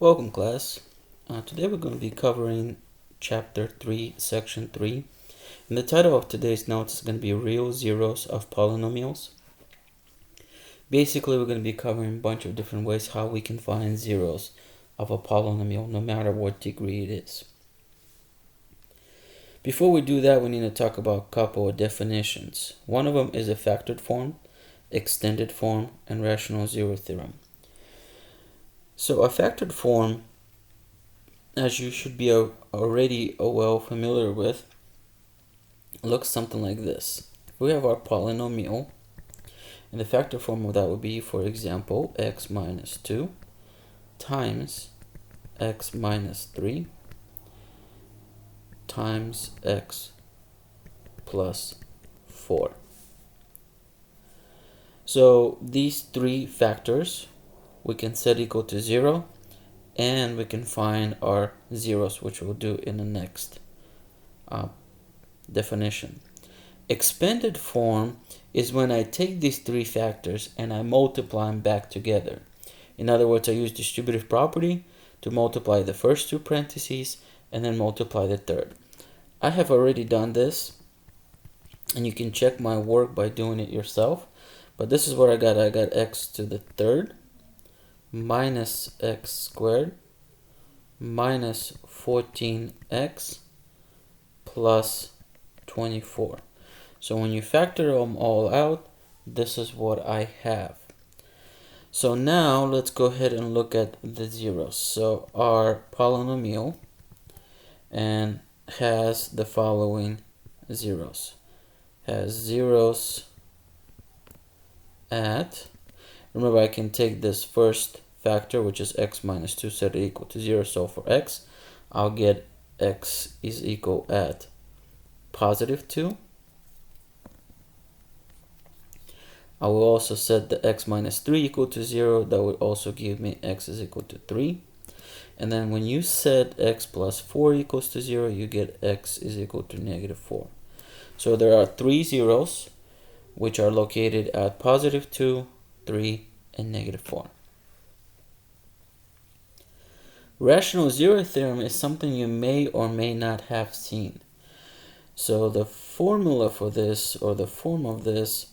Welcome, class. Today we're going to be covering Chapter 3, Section 3. And the title of today's notes is going to be Real Zeros of Polynomials. Basically, we're going to be covering a bunch of different ways how we can find zeros of a polynomial, no matter what degree it is. Before we do that, we need to talk about a couple of definitions. One of them is a factored form, extended form, and rational zero theorem. So a factored form, as you should be already well familiar with, looks something like this. If we have our polynomial, and the factor form of that would be, for example, x minus 2 times x minus 3 times x plus 4. So these three factors we can set equal to 0, and we can find our zeros, which we'll do in the next definition. Expanded form is when I take these three factors and I multiply them back together. In other words, I use distributive property to multiply the first two parentheses and then multiply the third. I have already done this, and you can check my work by doing it yourself. But this is what I got. I got x to the third minus x squared minus 14x plus 24. So when you factor them all out, this is what I have. So now let's go ahead and look at the zeros. So our polynomial and has the following zeros. Has zeros at, remember, I can take this first factor, which is x minus 2, set it equal to 0. So for x, I'll get x is equal at positive 2. I will also set the x minus 3 equal to 0. That would also give me x is equal to 3. And then when you set x plus 4 equals to 0, you get x is equal to negative 4. So there are three zeros, which are located at positive 2, 3, and negative 4. Rational zero theorem is something you may or may not have seen. So the formula for this, or the form of this,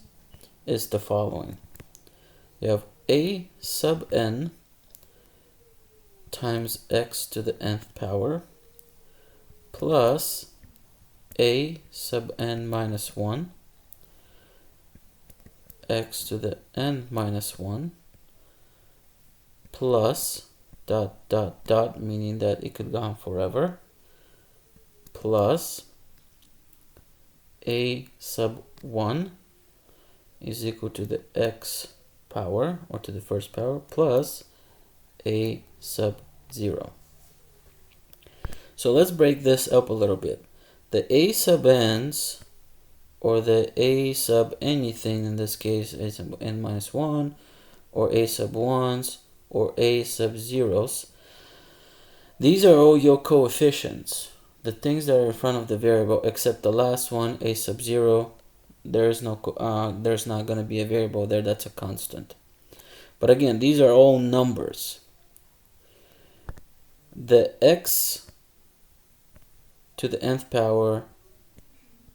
is the following. You have a sub n times x to the nth power plus a sub n minus 1 x to the n minus 1 plus dot dot dot, meaning that it could go on forever, plus a sub 1 is equal to the x power, or to the first power, plus a sub 0. So let's break this up a little bit. The a sub n's, or the a sub anything, in this case a sub n minus 1, or a sub 1's, or a sub 0's, these are all your coefficients, the things that are in front of the variable, except the last one, a sub 0. There's not going to be a variable there, that's a constant. But again, these are all numbers. The x to the nth power,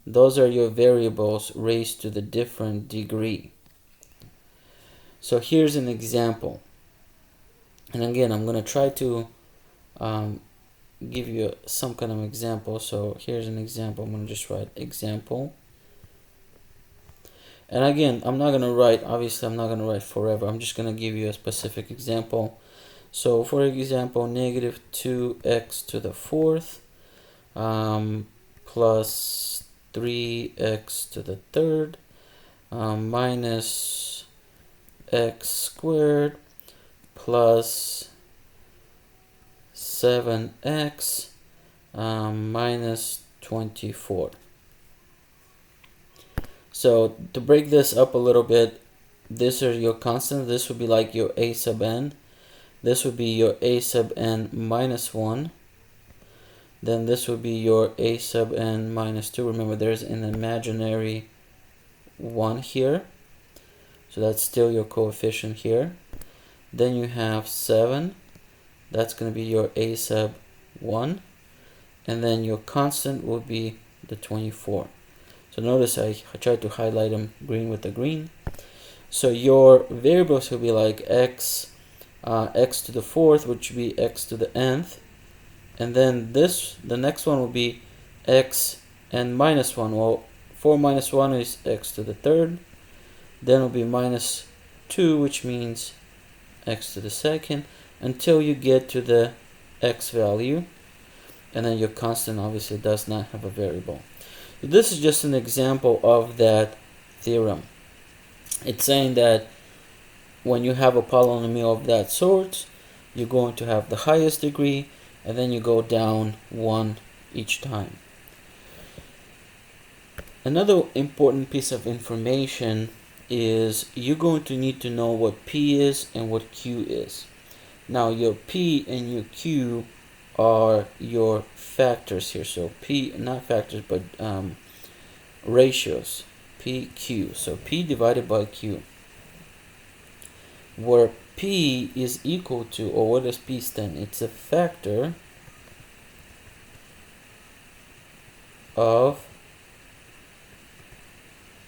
those are your variables raised to the different degree. So here's an example. And again, I'm going to try to give you some kind of example. So here's an example. I'm going to just write example. And again, I'm not going to write, obviously I'm not going to write forever. I'm just going to give you a specific example. So for example, negative 2x to the 4th plus 3x to the 3rd minus x squared plus 7x minus 24. So to break this up a little bit, these are your constants. This would be like your a sub n. This would be your a sub n minus 1. Then this would be your a sub n minus 2. Remember, there's an imaginary 1 here. So that's still your coefficient here. Then you have 7 That's going to be your a sub 1, and then your constant will be the 24. So notice I tried to highlight them green with the green. So your variables will be like x to the fourth, which would be x to the nth, and then the next one will be x and minus 1. Well, 4 minus 1 is x to the third, then it will be minus 2, which means x to the second, until you get to the x value, and then your constant obviously does not have a variable. This is just an example of that theorem. It's saying that when you have a polynomial of that sort, you're going to have the highest degree, and then you go down 1 each time. Another important piece of information is you're going to need to know what P is and what Q is. Now your P and your Q are your factors here. So P, not factors, but ratios. PQ. So P divided by Q. Where P is equal to, or what does P stand? It's a factor of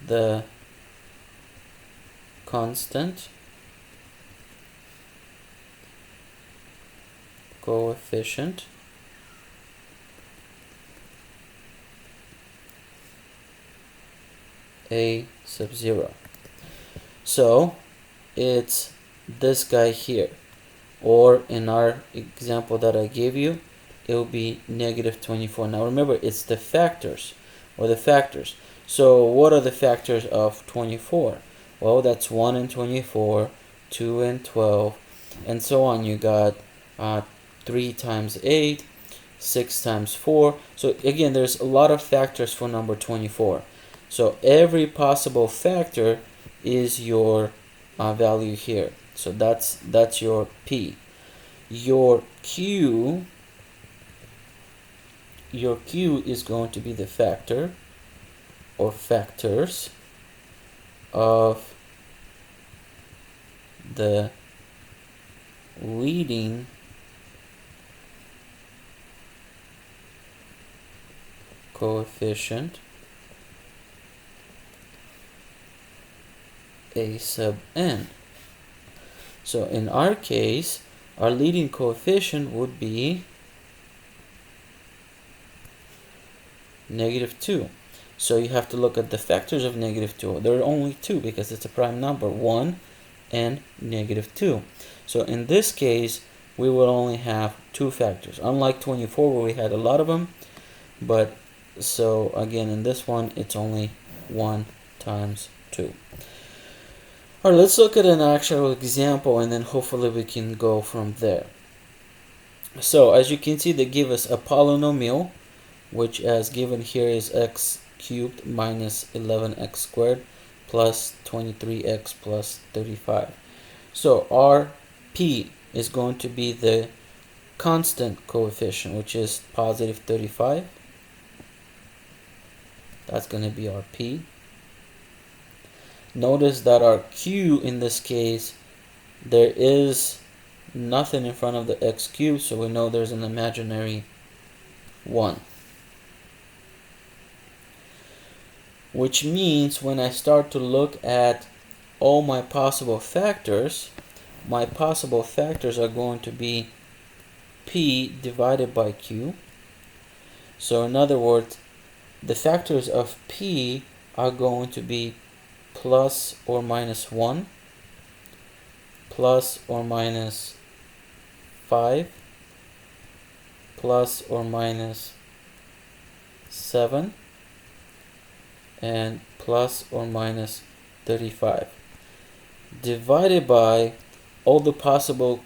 the constant coefficient a sub 0. So it's this guy here, or in our example that I gave you, it will be negative 24. Now remember, it's the factors, or the factors. So what are the factors of 24? Well, that's 1 and 24, 2 and 12, and so on. You got 3 times 8, 6 times 4. So again, there's a lot of factors for number 24. So every possible factor is your value here. So that's your P. Your Q is going to be the factor or factors of the leading coefficient a sub n. So in our case, our leading coefficient would be negative 2. So you have to look at the factors of negative 2. There are only 2 because it's a prime number, 1 and negative 2. So in this case, we will only have 2 factors, unlike 24 where we had a lot of them. But so again, in this one, it's only 1 times 2. Alright, let's look at an actual example, and then hopefully we can go from there. So as you can see, they give us a polynomial, which as given here is x cubed minus 11x squared plus 23x plus 35. So our P is going to be the constant coefficient, which is positive 35. That's going to be our P. Notice that our Q in this case, there is nothing in front of the x cubed, so we know there's an imaginary 1. Which means when I start to look at all my possible factors are going to be P divided by Q. So in other words, the factors of P are going to be plus or minus 1, plus or minus 5, plus or minus 7, and plus or minus 35, divided by all the possible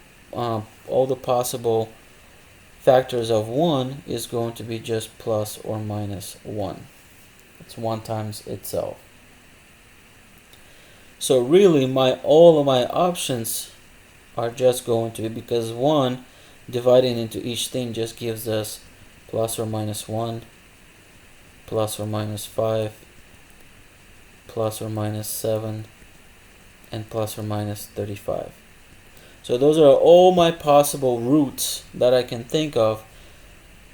factors of 1 is going to be just plus or minus 1. It's 1 times itself. So really all of my options are just going to be, because 1 dividing into each thing just gives us plus or minus 1, plus or minus 5, plus or minus 7, and plus or minus 35. So those are all my possible roots that I can think of.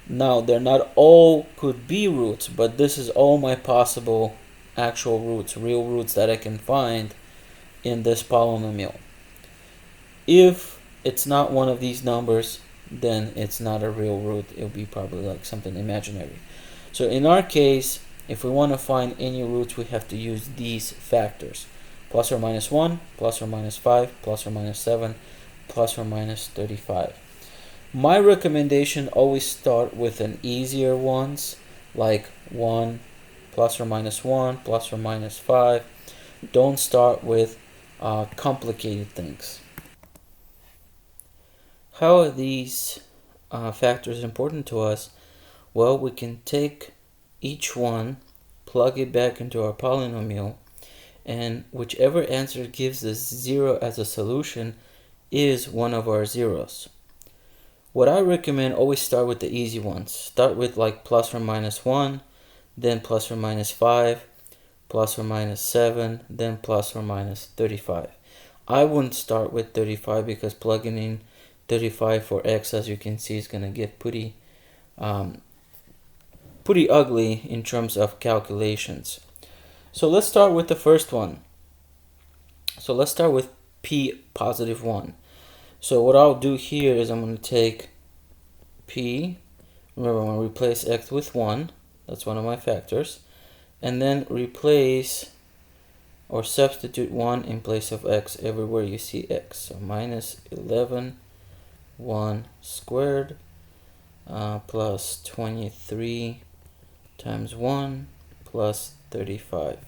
Now, they're not all could be roots, but this is all my possible actual roots, real roots that I can find in this polynomial. If it's not one of these numbers, then it's not a real root. It'll be probably like something imaginary. So in our case, if we want to find any roots, we have to use these factors: plus or minus 1, plus or minus 5, plus or minus 7, plus or minus 35. My recommendation, always start with an easier ones, like 1, plus or minus 1, plus or minus 5. Don't start with complicated things. How are these factors important to us? Well, we can take each one, plug it back into our polynomial, and whichever answer gives us 0 as a solution is one of our zeros. What I recommend, always start with the easy ones. Start with like plus or minus 1, then plus or minus 5, plus or minus 7, then plus or minus 35. I wouldn't start with 35 because plugging in 35 for x, as you can see, is going to get pretty ugly in terms of calculations. So let's start with the first one. So let's start with p positive 1. So what I'll do here is I'm going to take p, remember I'm going to replace x with 1, that's one of my factors, and then replace or substitute 1 in place of x everywhere you see x. So minus 11 1 squared plus 23 times 1 plus 35.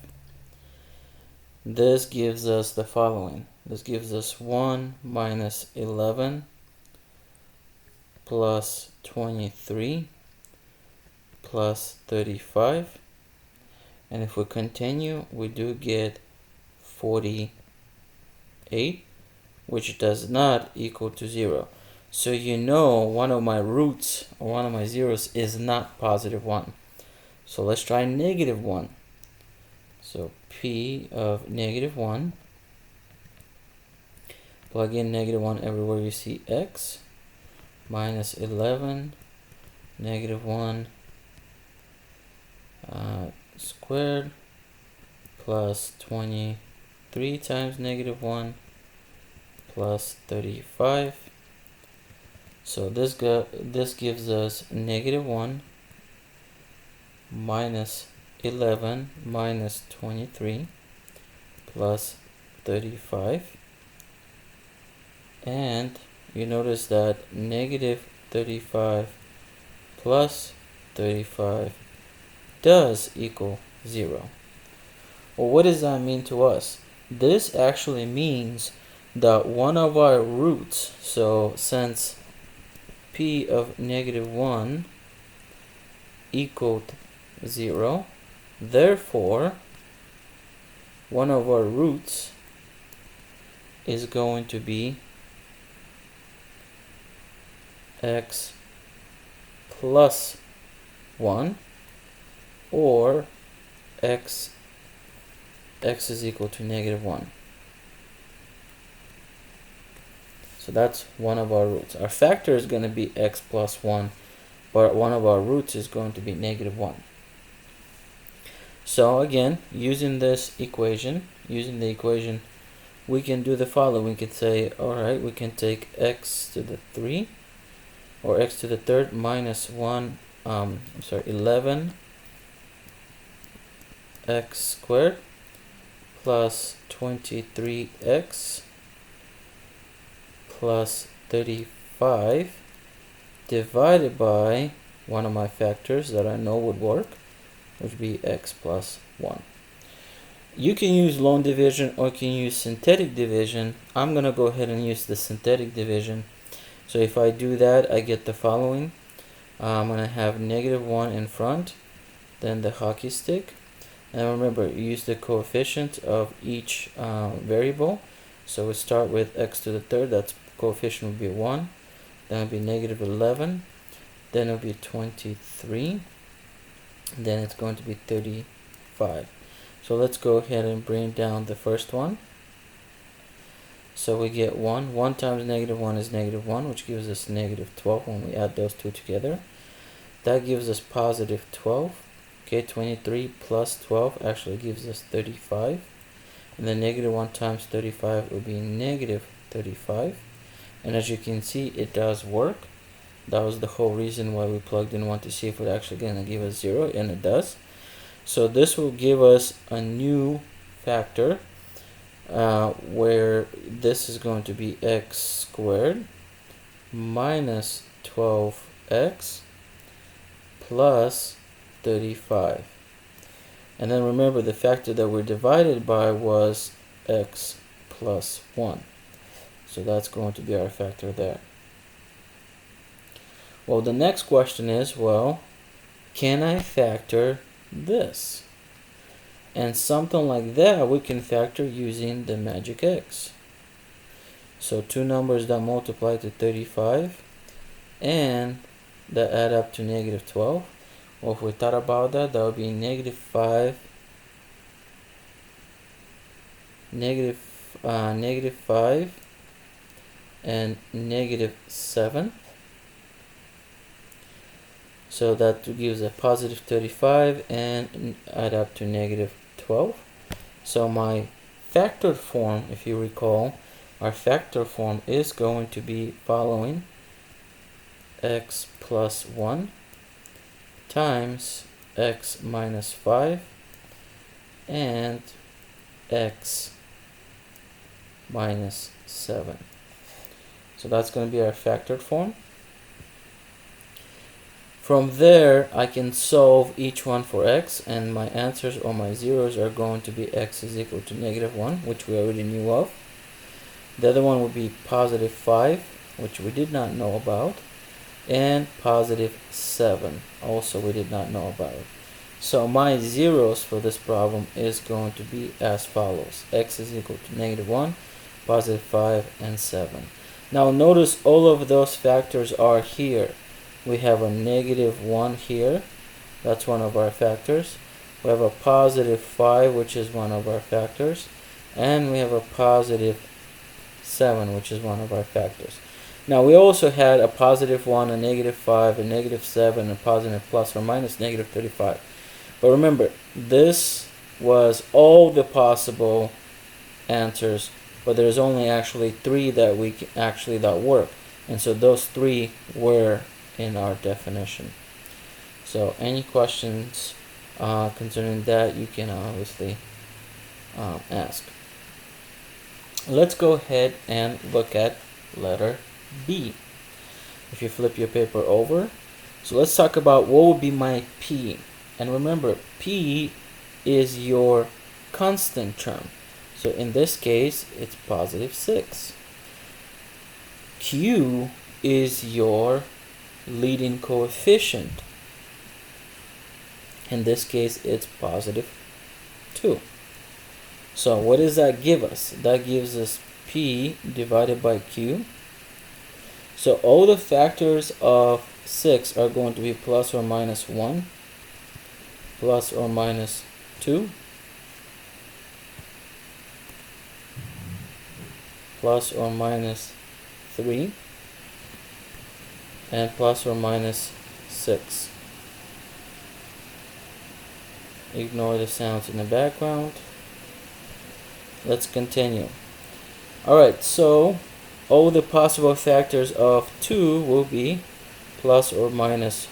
This gives us the following. This gives us 1 minus 11 plus 23 plus 35. And if we continue, we do get 48, which does not equal to 0. So you know one of my roots or one of my zeros is not positive 1. So let's try negative 1. So p of negative 1, plug in negative 1 everywhere you see x, minus 11, negative 1 squared, plus 23 times negative 1, plus 35. So this gives us negative 1 minus 11 minus 23 plus 35. And you notice that negative 35 plus 35 does equal 0. Well, what does that mean to us? This actually means that one of our roots, so since p of negative 1 equaled 0, therefore one of our roots is going to be x plus 1, or x is equal to negative 1. So that's one of our roots. Our factor is going to be x plus 1, but one of our roots is going to be negative 1. So again, using the equation, we can do the following. We could say, alright, we can take x to the 3, or x to the third minus 11 x squared plus 23x plus 35 divided by one of my factors that I know would work, which would be x plus 1. You can use lone division or you can use synthetic division. I'm going to go ahead and use the synthetic division. So if I do that, I get the following. I'm going to have negative 1 in front, then the hockey stick. And remember, use the coefficient of each variable. So we start with x to the third, that's coefficient would be 1. Then it would be negative 11. Then it will be 23. Then it's going to be 35. So let's go ahead and bring down the first one. So we get 1. 1 times negative 1 is negative 1, which gives us negative 12 when we add those two together. That gives us positive 12. Okay, 23 plus 12 actually gives us 35. And then negative 1 times 35 would be negative 35. And as you can see, it does work. That was the whole reason why we plugged in 1 to see if it's actually going to give us 0, and it does. So this will give us a new factor where this is going to be x squared minus 12x plus 35. And then remember, the factor that we're divided by was x plus 1. So that's going to be our factor there. Well, the next question is, well, can I factor this? And something like that we can factor using the magic x. So two numbers that multiply to 35 and that add up to negative 12. Well, if we thought about that, that would be negative 5, negative 5, and negative 7. So that gives a positive 35 and add up to negative 12. So my factored form, if you recall, our factor form is going to be following: x plus 1 times x minus 5 and x minus 7. So that's going to be our factored form. From there, I can solve each one for x, and my answers or my zeros are going to be x is equal to negative 1, which we already knew of. The other one would be positive 5, which we did not know about, and positive 7, also we did not know about. So my zeros for this problem is going to be as follows: x is equal to negative 1, positive 5, and 7. Now notice all of those factors are here. We have a negative 1 here, that's one of our factors. We have a positive 5, which is one of our factors. And we have a positive 7, which is one of our factors. Now we also had a positive 1, a negative 5, a negative 7, a positive plus or minus negative 35. But remember, this was all the possible answers, but there's only actually 3 that that work. And so those 3 were in our definition. So any questions concerning that, you can obviously ask. Let's go ahead and look at letter B. If you flip your paper over, so let's talk about what would be my P. And remember, P is your constant term. So in this case, it's positive 6. Q is your leading coefficient. In this case, it's positive 2. So what does that give us? That gives us P divided by Q. So all the factors of 6 are going to be plus or minus 1, plus or minus 2, plus or minus 3, and plus or minus 6. Ignore the sounds in the background. Let's continue. Alright, so all the possible factors of 2 will be plus or minus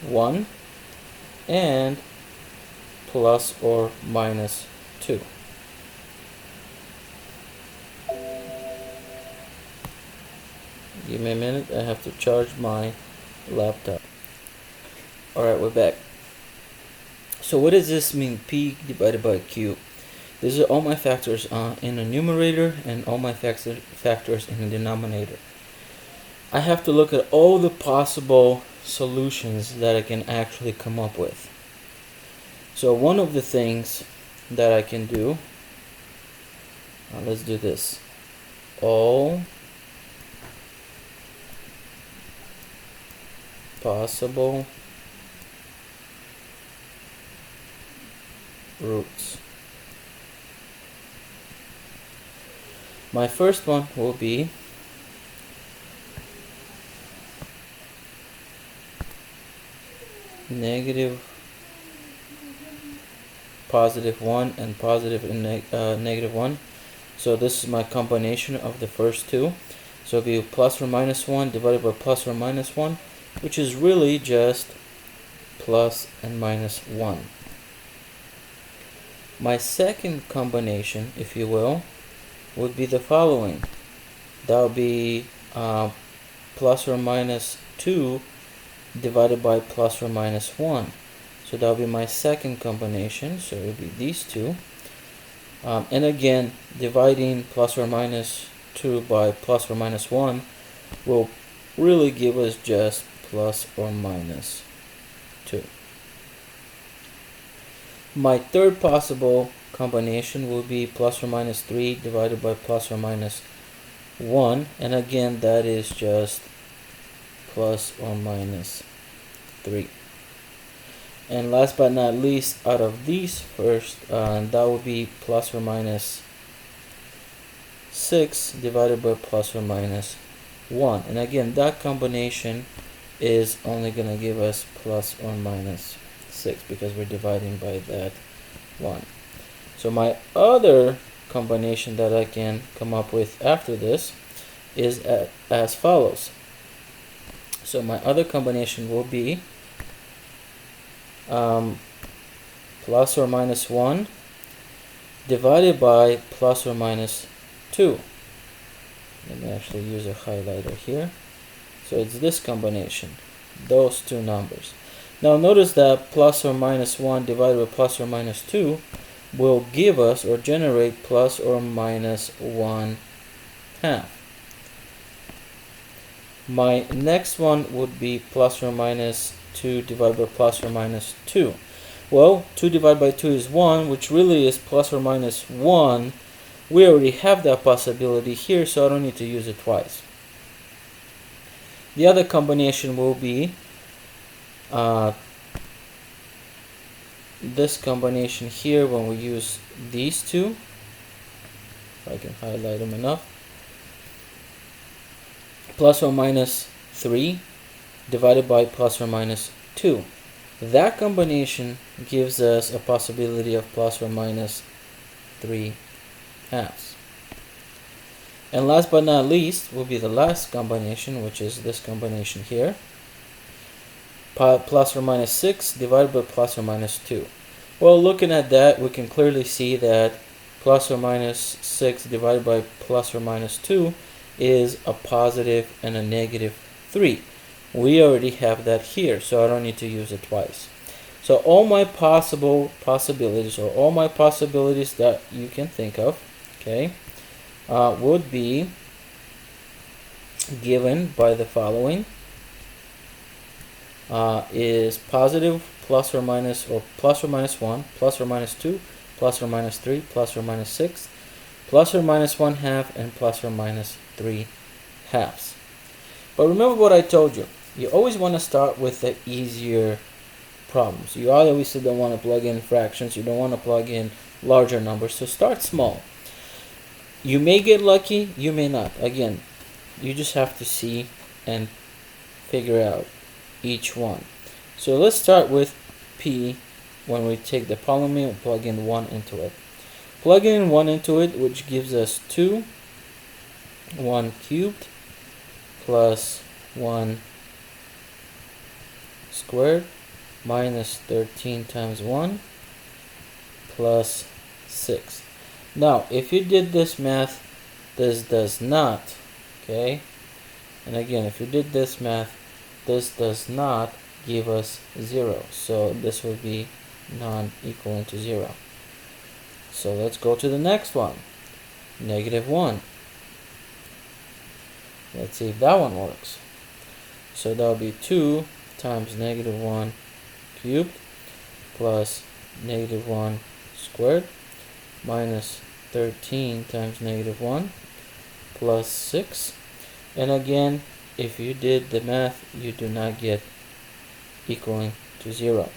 1 and plus or minus 2. Give me a minute, I have to charge my laptop. Alright, we're back. So what does this mean, P divided by Q? These are all my factors in the numerator and all my factors in the denominator. I have to look at all the possible solutions that I can actually come up with. So one of the things that I can do, let's do this. All possible roots. My first one will be negative, positive 1, and positive and negative 1. So this is my combination of the first two. So it'll be plus or minus 1 divided by plus or minus 1, which is really just plus and minus 1. My second combination, if you will, would be the following. That would be plus or minus 2 divided by plus or minus 1. So that would be my second combination. So it would be these two. And again, dividing plus or minus 2 by plus or minus 1 will really give us just plus or minus 2. My third possible combination will be plus or minus 3 divided by plus or minus 1, and again that is just plus or minus 3. And last but not least, out of these first, that would be plus or minus 6 divided by plus or minus 1, and again that combination is only going to give us plus or minus 6 because we're dividing by that 1. So my other combination that I can come up with after this is as follows. So my other combination will be plus or minus 1 divided by plus or minus 2. Let me actually use a highlighter here. So it's this combination, those two numbers. Now notice that plus or minus 1 divided by plus or minus 2 will give us or generate plus or minus 1/2. My next one would be plus or minus 2 divided by plus or minus 2. Well, 2 divided by 2 is 1, which really is plus or minus 1. We already have that possibility here, so I don't need to use it twice. The other combination will be this combination here when we use these two. If I can highlight them enough. Plus or minus 3 divided by plus or minus 2. That combination gives us a possibility of plus or minus 3/2. And last but not least will be the last combination, which is this combination here. Plus or minus 6 divided by plus or minus 2. Well, looking at that, we can clearly see that plus or minus 6 divided by plus or minus 2 is a positive and a negative 3. We already have that here, so I don't need to use it twice. So all my possibilities, or all my possibilities that you can think of, okay, would be given by the following. Is positive plus or minus 1, plus or minus 2, plus or minus 3, plus or minus 6, plus or minus 1/2, and plus or minus 3/2. But remember what I told you. You always want to start with the easier problems. You obviously don't want to plug in fractions. You don't want to plug in larger numbers. So start small. You may get lucky. You may not. Again, you just have to see and figure out each one. So let's start with P. When we take the polynomial and plug in 1 into it. Plug in 1 into it, which gives us 2, 1 cubed, plus 1 squared, minus 13 times 1, plus 6. Now, if you did this math, this does not, okay? And again, if you did this math, this does not give us 0. So this would be non-equaling to 0. So let's go to the next one. Negative 1. Let's see if that one works. So that would be 2 times negative 1 cubed plus negative 1 squared minus 13 times negative 1 plus 6. And again, if you did the math, you do not get equaling to 0.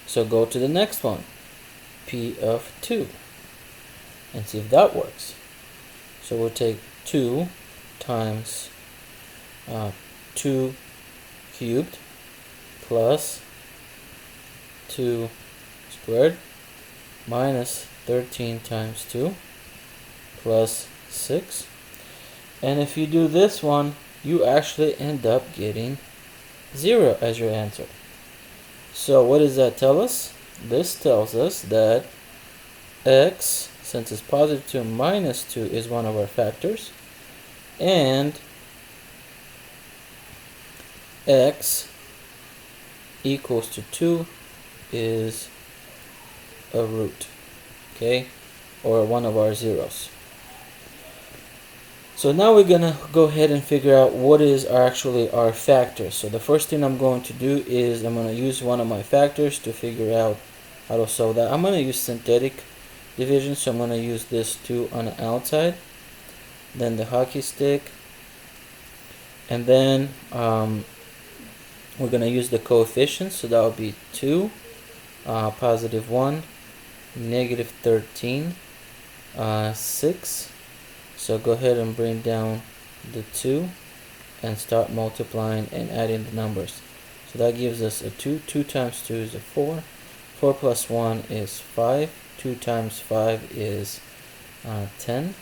So go to the next one, P of 2, and see if that works. So we'll take 2 times 2 cubed plus 2 squared minus 13 times 2 plus 6. And if you do this one, you actually end up getting 0 as your answer. So what does that tell us? This tells us that x, since it's positive 2 minus 2, is one of our factors, and x equals to 2 is a root, okay, or one of our zeros. So now we're gonna go ahead and figure out what is actually our factors. So the first thing I'm going to do is I'm gonna use one of my factors to figure out how to solve that. I'm gonna use synthetic division, so I'm gonna use this 2 on the outside, then the hockey stick, and then we're gonna use the coefficients. So that would be 2, positive 1, negative 13, 6. So go ahead and bring down the 2 and start multiplying and adding the numbers. So that gives us a 2. 2 times 2 is a 4. 4 plus 1 is 5. 2 times 5 is 10.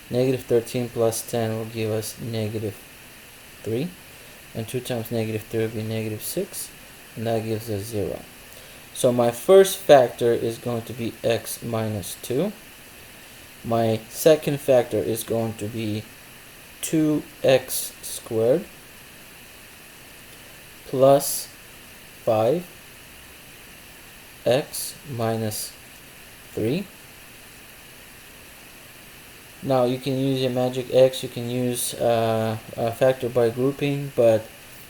Negative 13 plus 10 will give us negative 3. And 2 times negative 3 will be negative 6. And that gives us 0. So my first factor is going to be x minus 2. My second factor is going to be 2x squared plus 5x minus 3. Now you can use your magic X, you can use a factor by grouping, but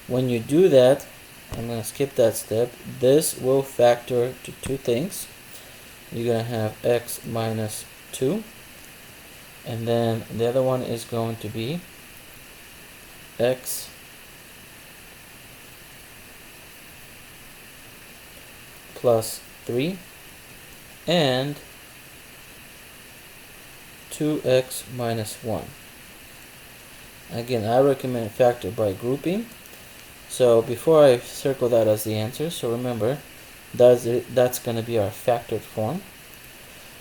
when you do that, I'm going to skip that step. This will factor to two things. You're going to have x minus 2. And then the other one is going to be x plus 3 and 2x minus 1. Again, I recommend factor by grouping. So before I circle that as the answer, so remember that's going to be our factored form.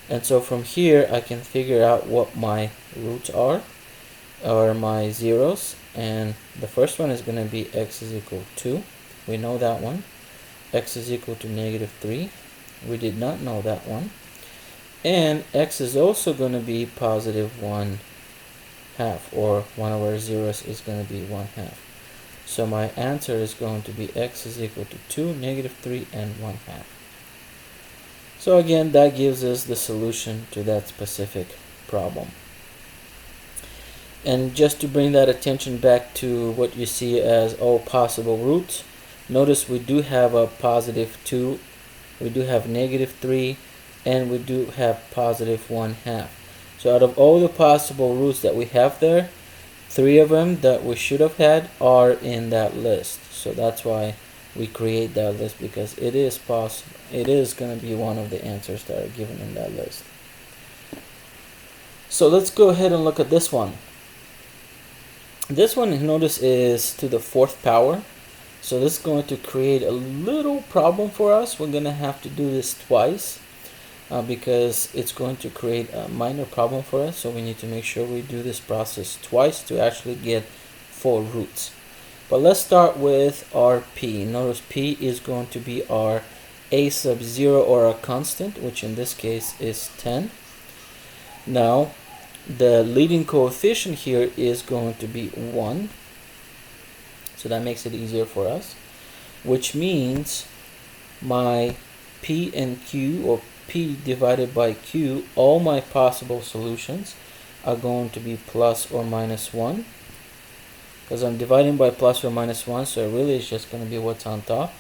And so from here I can figure out what my roots are, or my zeros, and the first one is going to be x is equal to 2. We know that one. X is equal to negative 3. We did not know that one. And x is also going to be positive 1/2, or one of our zeros is going to be 1/2. So my answer is going to be x is equal to 2, negative 3, and 1/2. So again, that gives us the solution to that specific problem. And just to bring that attention back to what you see as all possible roots, notice we do have a positive 2, we do have negative 3, and we do have positive 1/2. So out of all the possible roots that we have there, 3 of them that we should have had are in that list. So that's why we create that list, because it is possible, it is going to be one of the answers that are given in that list. So let's go ahead and look at this one. This one, notice, is to the 4th power. So this is going to create a little problem for us. We're going to have to do this twice because it's going to create a minor problem for us. So we need to make sure we do this process twice to actually get 4 roots. But let's start with our p. Notice p is going to be our a sub 0, or a constant, which in this case is 10. Now the leading coefficient here is going to be 1. So that makes it easier for us, which means my p and q, or p divided by q, all my possible solutions are going to be plus or minus 1. Because I'm dividing by plus or minus 1, so it really is just going to be what's on top.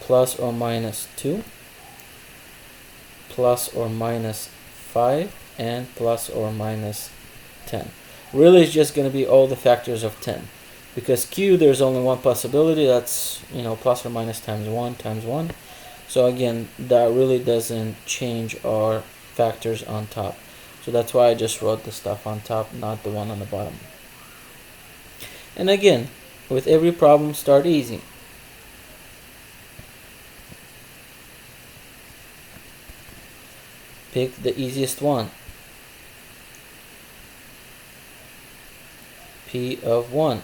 Plus or minus 2, plus or minus 5, and plus or minus 10. Really it's just going to be all the factors of 10. Because q, there's only one possibility, that's, plus or minus times 1 times 1. So again, that really doesn't change our factors on top. So that's why I just wrote the stuff on top, not the one on the bottom. And again, with every problem, start easy. Pick the easiest one. P of 1.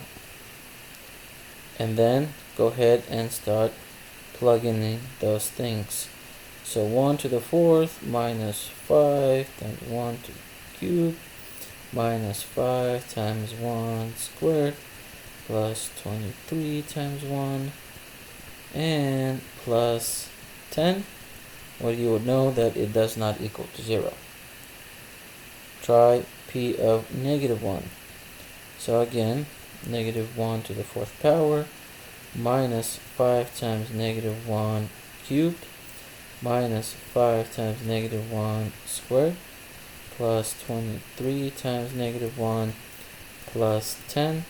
And then go ahead and start plugging in those things. So 1 to the 4th minus 5 times 1 to the cube minus 5 times 1 squared plus 23 times 1 and plus 10. Well, you would know that it does not equal to 0. Try P of negative 1. So again, negative 1 to the 4th power minus 5 times negative 1 cubed minus 5 times negative 1 squared plus 23 times negative 1 plus 10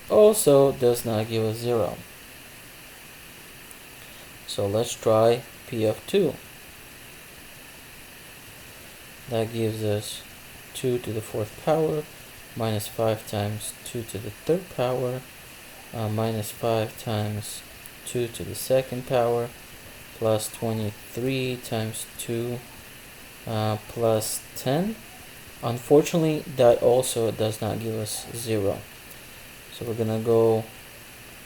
also does not give us 0. So let's try P of 2. That gives us 2 to the 4th power minus 5 times 2 to the 3rd power minus 5 times 2 to the 2nd power plus 23 times 2 plus 10. Unfortunately, that also does not give us 0. So we're going to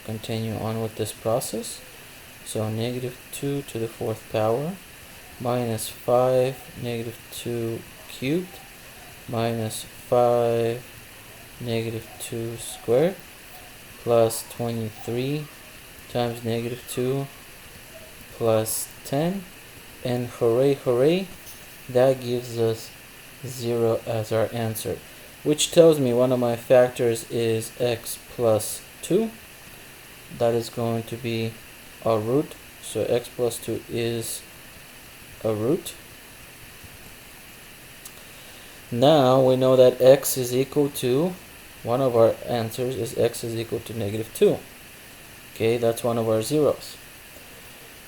continue on with this process. So negative 2 to the 4th power minus 5 negative 2 cubed minus 5 negative 2 squared plus 23 times negative 2 plus 10, and hooray hooray, that gives us 0 as our answer, which tells me one of my factors is x plus 2. That is going to be our root. So x plus 2 is a root. Now we know that x is equal to, one of our answers is x is equal to negative 2. Okay, that's one of our zeros.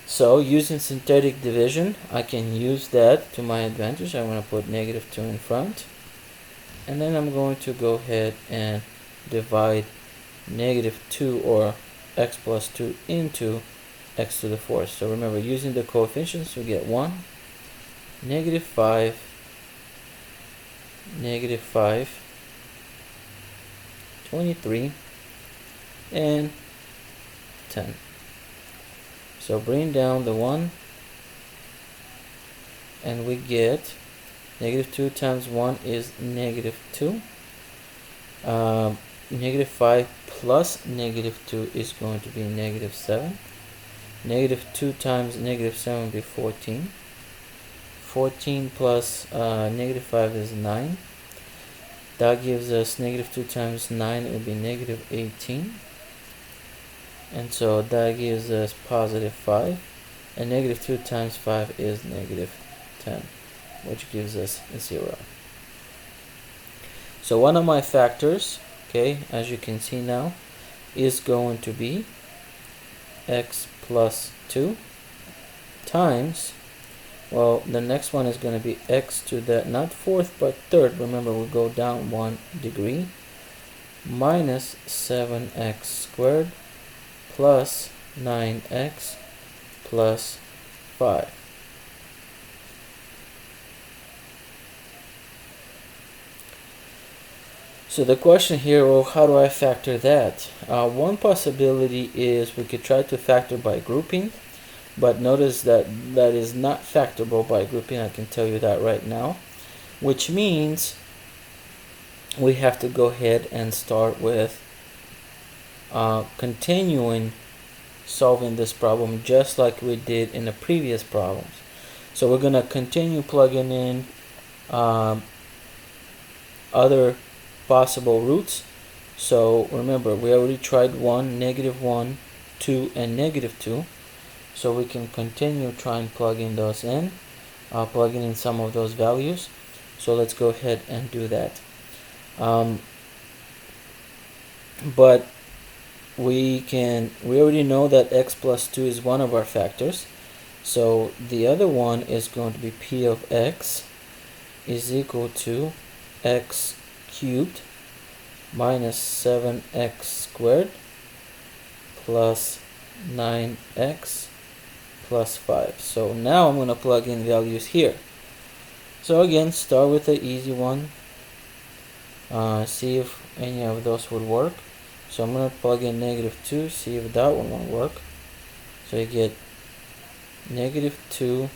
So using synthetic division, I can use that to my advantage. I'm going to put negative 2 in front. And then I'm going to go ahead and divide negative 2 or x plus 2 into x to the 4th. So remember, using the coefficients, we get 1, negative 5, negative 5, 23, and 10. So bring down the 1, and we get negative 2 times 1 is negative 2. Negative 5 plus negative 2 is going to be negative 7. Negative 2 times negative 7 will be 14. 14 plus negative 5 is 9. That gives us negative 2 times 9, it will be negative 18. And so that gives us positive 5. And negative 2 times 5 is negative 10, which gives us 0. So one of my factors, okay, as you can see now, is going to be x plus 2 times, well, the next one is going to be x to the, not 4th, but 3rd. Remember, we go down 1 degree, minus 7x squared plus 9x plus 5. So the question here, well, how do I factor that? One possibility is we could try to factor by grouping, but notice that that is not factorable by grouping. I can tell you that right now, which means we have to go ahead and start with continuing solving this problem just like we did in the previous problems. So we're going to continue plugging in other possible roots. So remember, we already tried 1, negative 1, 2, and negative 2. So we can continue trying plugging those in, plugging in some of those values. So let's go ahead and do that. But we already know that x plus 2 is one of our factors. So the other one is going to be p of x. is equal to x cubed minus 7x squared plus 9x plus 5. So now I'm going to plug in values here. So again, start with the easy one. See if any of those would work. So I'm going to plug in -2, see if that one will work. So you get -2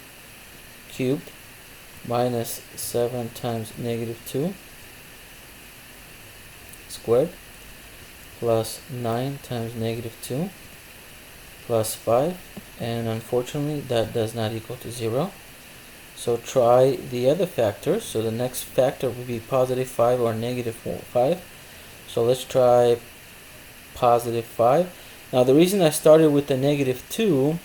cubed minus 7 times -2 squared plus 9 times -2 plus 5, and unfortunately that does not equal to 0. So try the other factors. So the next factor would be +5 or -5. So let's try +5. Now the reason I started with the -2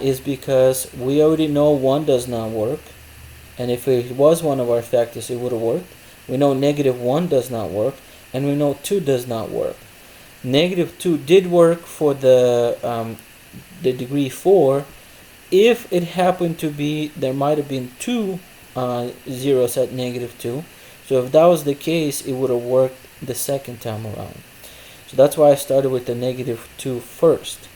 is because we already know 1 does not work, and if it was one of our factors it would have worked. We know -1 does not work, and we know 2 does not work. -2 did work for the degree 4 if it happened to be there might have been 2 zeros at -2. So if that was the case, it would have worked the second time around. So that's why I started with the -2 first.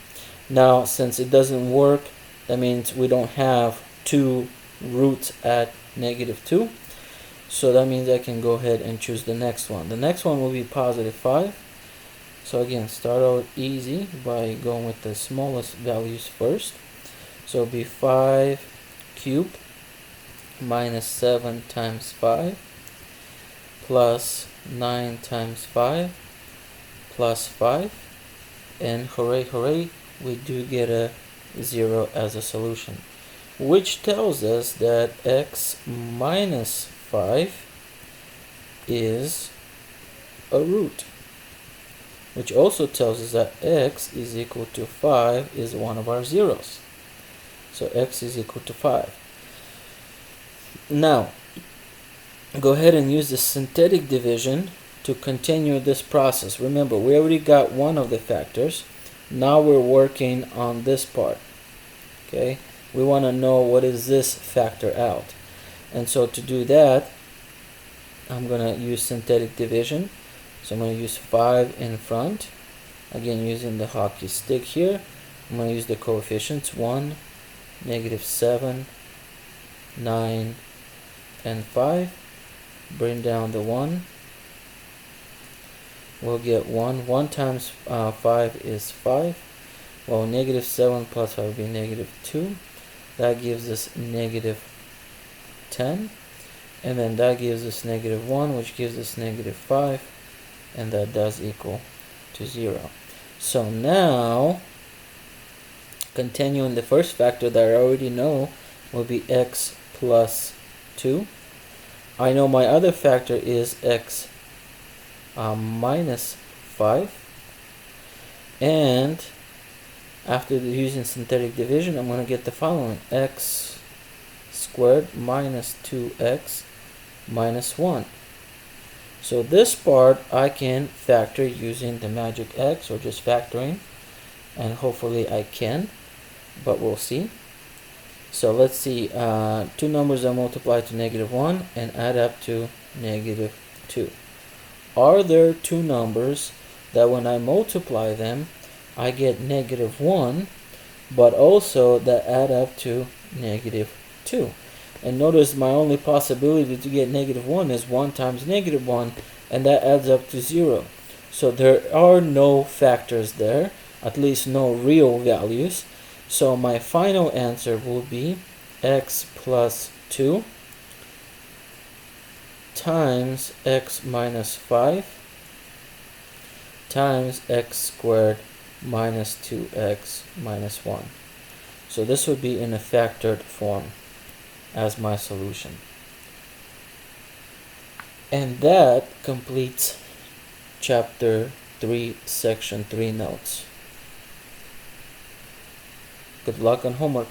Now since it doesn't work, that means we don't have 2 roots at -2. So that means I can go ahead and choose the next one. The next one will be +5. So again, start out easy by going with the smallest values first. So it'll be 5 cubed minus 7 times 5 plus 9 times 5 plus 5. And hooray, hooray, we do get a 0 as a solution, which tells us that x minus 5 is a root, which also tells us that x is equal to 5 is one of our zeros. So x is equal to 5. Now, go ahead and use the synthetic division to continue this process. Remember, we already got one of the factors. Now we're working on this part. Okay, we want to know what is this factor out. And so to do that, I'm going to use synthetic division. So I'm going to use 5 in front. Again, using the hockey stick here. I'm going to use the coefficients 1, -7, 9, and 5. Bring down the 1. We'll get 1. 1 times 5 is 5. Well, -7 plus 5 will be -2. That gives us -10. And then that gives us -1, which gives us -5. And that does equal to 0. So now, continuing the first factor that I already know will be x plus 2. I know my other factor is x minus 5. And after using synthetic division, I'm going to get the following: x squared minus 2x minus 1. So this part I can factor using the magic x, or just factoring, and hopefully I can, but we'll see. So let's see, two numbers that multiply to -1 and add up to -2. Are there two numbers that when I multiply them I get -1, but also that add up to -2? And notice my only possibility to get -1 is 1 times -1, and that adds up to 0. So there are no factors there, at least no real values. So my final answer will be x plus 2 times x minus 5 times x squared minus 2x minus 1. So this would be in a factored form as my solution. And that completes chapter 3, section 3 notes. Good luck on homework.